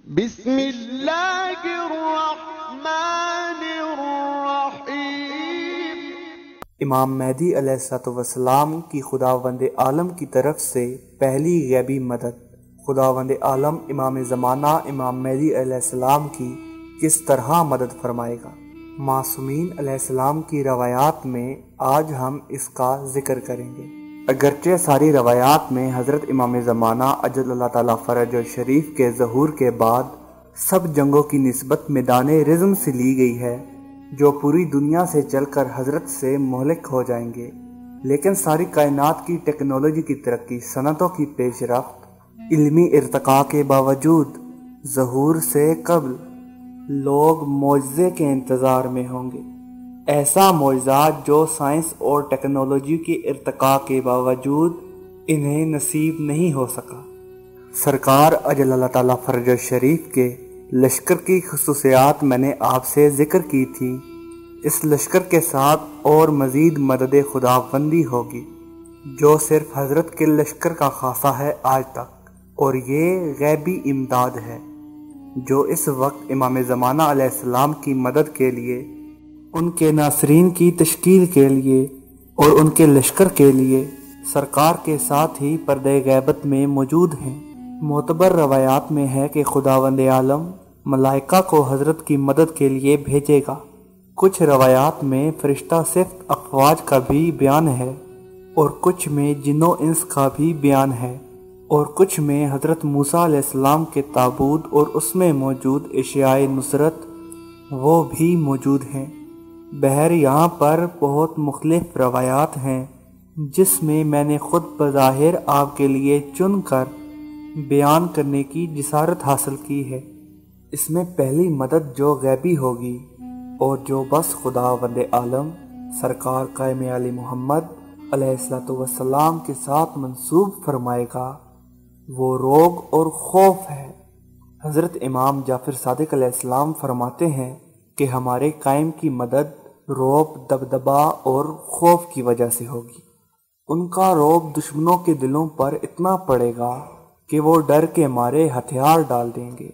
بسم اللہ الرحمن الرحیم۔ امام مہدی علیہ السلام کی خداوند عالم کی طرف سے پہلی غیبی مدد۔ خداوند عالم امام زمانہ امام مہدی علیہ السلام کی کس طرح مدد فرمائے گا؟ معصومین علیہ السلام کی روایات میں آج ہم اس کا ذکر کریں گے۔ اگرچہ ساری روایات میں حضرت امام زمانہ اجل اللہ تعالیٰ فرج الشریف کے ظہور کے بعد سب جنگوں کی نسبت میدان رزم سے لی گئی ہے جو پوری دنیا سے چل کر حضرت سے مہلک ہو جائیں گے، لیکن ساری کائنات کی ٹیکنالوجی کی ترقی، صنعتوں کی پیش رفت، علمی ارتقاء کے باوجود ظہور سے قبل لوگ معجزے کے انتظار میں ہوں گے۔ ایسا معجزہ جو سائنس اور ٹیکنالوجی کے ارتقاء کے باوجود انہیں نصیب نہیں ہو سکا۔ سرکار اجل اللہ تعالیٰ فرج الشریف کے لشکر کی خصوصیات میں نے آپ سے ذکر کی تھی۔ اس لشکر کے ساتھ اور مزید مدد خداوندی ہوگی جو صرف حضرت کے لشکر کا خاصہ ہے آج تک، اور یہ غیبی امداد ہے جو اس وقت امام زمانہ علیہ السلام کی مدد کے لیے، ان کے ناصرین کی تشکیل کے لیے اور ان کے لشکر کے لیے سرکار کے ساتھ ہی پردہ غیبت میں موجود ہیں۔ معتبر روایات میں ہے کہ خداوند عالم ملائکہ کو حضرت کی مدد کے لیے بھیجے گا۔ کچھ روایات میں فرشتہ صفت افواج کا بھی بیان ہے، اور کچھ میں جن و انس کا بھی بیان ہے، اور کچھ میں حضرت موسیٰ علیہ السلام کے تابوت اور اس میں موجود اشیاء نصرت وہ بھی موجود ہیں۔ بہر یہاں پر بہت مختلف روایات ہیں جس میں میں نے خود بظاہر آپ کے لیے چن کر بیان کرنے کی جسارت حاصل کی ہے۔ اس میں پہلی مدد جو غیبی ہوگی اور جو بس خداوند عالم سرکار قائم علی محمد علیہ السلام کے ساتھ منسوب فرمائے گا وہ روگ اور خوف ہے۔ حضرت امام جعفر صادق علیہ السلام فرماتے ہیں کہ ہمارے قائم کی مدد رعب، دبدبا اور خوف کی وجہ سے ہوگی۔ ان کا رعب دشمنوں کے دلوں پر اتنا پڑے گا کہ وہ ڈر کے مارے ہتھیار ڈال دیں گے۔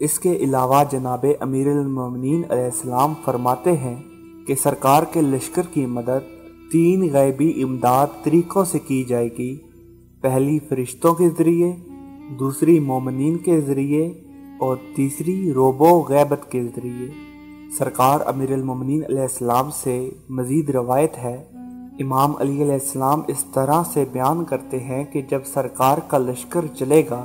اس کے علاوہ جناب امیر المومنین علیہ السلام فرماتے ہیں کہ سرکار کے لشکر کی مدد 3 غیبی امداد طریقوں سے کی جائے گی۔ پہلی فرشتوں کے ذریعے، دوسری مومنین کے ذریعے، اور تیسری رعب و غیبت کے ذریعے۔ سرکار امیر المومنین علیہ السلام سے مزید روایت ہے، امام علی علیہ السلام اس طرح سے بیان کرتے ہیں کہ جب سرکار کا لشکر چلے گا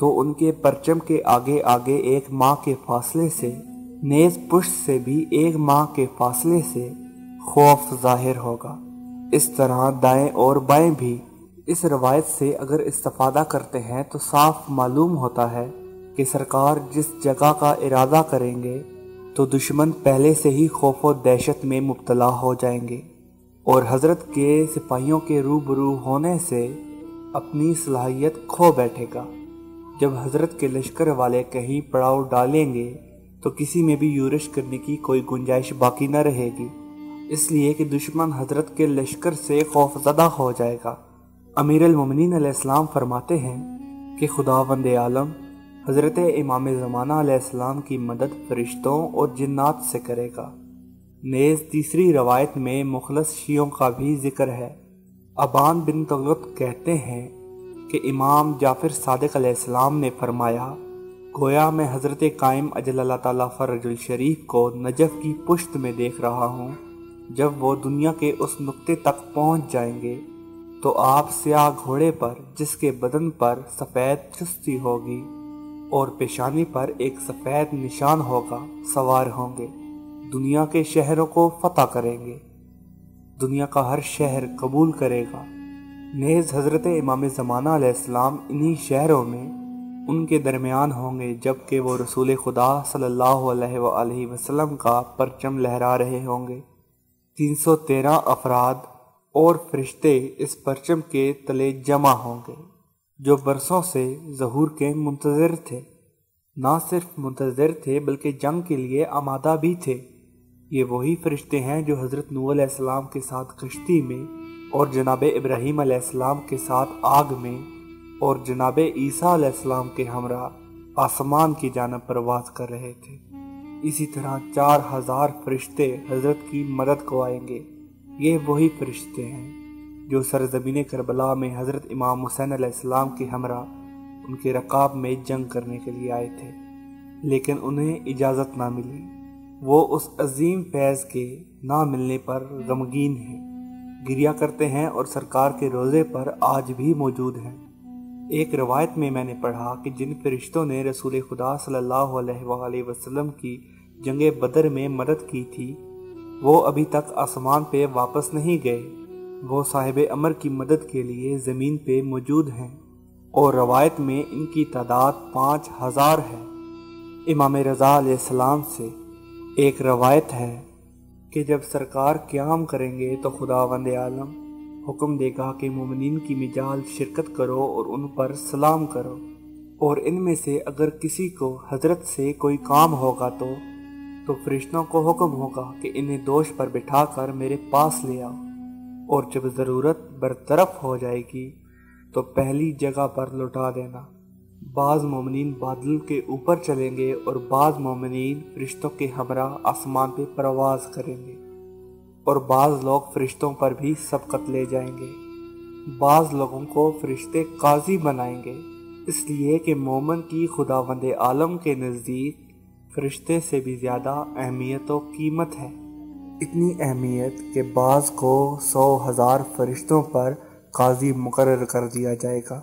تو ان کے پرچم کے آگے آگے 1 ماہ کے فاصلے سے، نیز پشت سے بھی 1 ماہ کے فاصلے سے خوف ظاہر ہوگا۔ اس طرح دائیں اور بائیں بھی۔ اس روایت سے اگر استفادہ کرتے ہیں تو صاف معلوم ہوتا ہے کہ سرکار جس جگہ کا ارادہ کریں گے تو دشمن پہلے سے ہی خوف و دہشت میں مبتلا ہو جائیں گے، اور حضرت کے سپاہیوں کے روبرو ہونے سے اپنی صلاحیت کھو بیٹھے گا۔ جب حضرت کے لشکر والے کہیں پڑاؤ ڈالیں گے تو کسی میں بھی یورش کرنے کی کوئی گنجائش باقی نہ رہے گی، اس لیے کہ دشمن حضرت کے لشکر سے خوف زدہ ہو جائے گا۔ امیر المومنین علیہ السلام فرماتے ہیں کہ خداوند عالم حضرت امام زمانہ علیہ السلام کی مدد فرشتوں اور جنات سے کرے گا۔ نیز تیسری روایت میں مخلص شیعوں کا بھی ذکر ہے۔ ابان بن تغلط کہتے ہیں کہ امام جعفر صادق علیہ السلام نے فرمایا، گویا میں حضرت قائم اجل اللہ تعالیٰ فرج الشریف کو نجف کی پشت میں دیکھ رہا ہوں۔ جب وہ دنیا کے اس نقطے تک پہنچ جائیں گے تو آپ سیاہ گھوڑے پر، جس کے بدن پر سفید چستی ہوگی اور پیشانی پر ایک سفید نشان ہوگا، سوار ہوں گے، دنیا کے شہروں کو فتح کریں گے، دنیا کا ہر شہر قبول کرے گا۔ نیز حضرت امام زمانہ علیہ السلام انہی شہروں میں ان کے درمیان ہوں گے جبکہ وہ رسول خدا صلی اللہ علیہ وآلہ وسلم کا پرچم لہرا رہے ہوں گے۔ 313 افراد اور فرشتے اس پرچم کے تلے جمع ہوں گے جو برسوں سے ظہور کے منتظر تھے۔ نہ صرف منتظر تھے بلکہ جنگ کے لیے آمادہ بھی تھے۔ یہ وہی فرشتے ہیں جو حضرت نوح علیہ السلام کے ساتھ کشتی میں، اور جناب ابراہیم علیہ السلام کے ساتھ آگ میں، اور جناب عیسیٰ علیہ السلام کے ہمراہ آسمان کی جانب پرواز کر رہے تھے۔ اسی طرح 4000 فرشتے حضرت کی مدد کو آئیں گے۔ یہ وہی فرشتے ہیں جو سرزمین کربلا میں حضرت امام حسین علیہ السلام کے ہمراہ ان کے رکاب میں جنگ کرنے کے لیے آئے تھے، لیکن انہیں اجازت نہ ملی۔ وہ اس عظیم فیض کے نہ ملنے پر غمگین ہیں، گریہ کرتے ہیں اور سرکار کے روضے پر آج بھی موجود ہیں۔ ایک روایت میں نے پڑھا کہ جن فرشتوں نے رسول خدا صلی اللہ علیہ وآلہ وسلم کی جنگ بدر میں مدد کی تھی، وہ ابھی تک آسمان پہ واپس نہیں گئے۔ وہ صاحب امر کی مدد کے لیے زمین پہ موجود ہیں، اور روایت میں ان کی تعداد 5000 ہے۔ امام رضا علیہ السلام سے ایک روایت ہے کہ جب سرکار قیام کریں گے تو خداوند عالم حکم دے گا کہ مومنین کی مجال شرکت کرو اور ان پر سلام کرو، اور ان میں سے اگر کسی کو حضرت سے کوئی کام ہوگا تو فرشتوں کو حکم ہوگا کہ انہیں دوش پر بٹھا کر میرے پاس لے آؤ، اور جب ضرورت برطرف ہو جائے گی تو پہلی جگہ پر لوٹا دینا۔ بعض مومنین بادل کے اوپر چلیں گے اور بعض مومنین فرشتوں کے ہمراہ آسمان پہ پرواز کریں گے، اور بعض لوگ فرشتوں پر بھی سبقت لے جائیں گے۔ بعض لوگوں کو فرشتے قاضی بنائیں گے، اس لیے کہ مومن کی خداوند عالم کے نزدیک فرشتے سے بھی زیادہ اہمیت و قیمت ہے، اتنی اہمیت کہ بعض کو 100,000 فرشتوں پر قاضی مقرر کر دیا جائے گا۔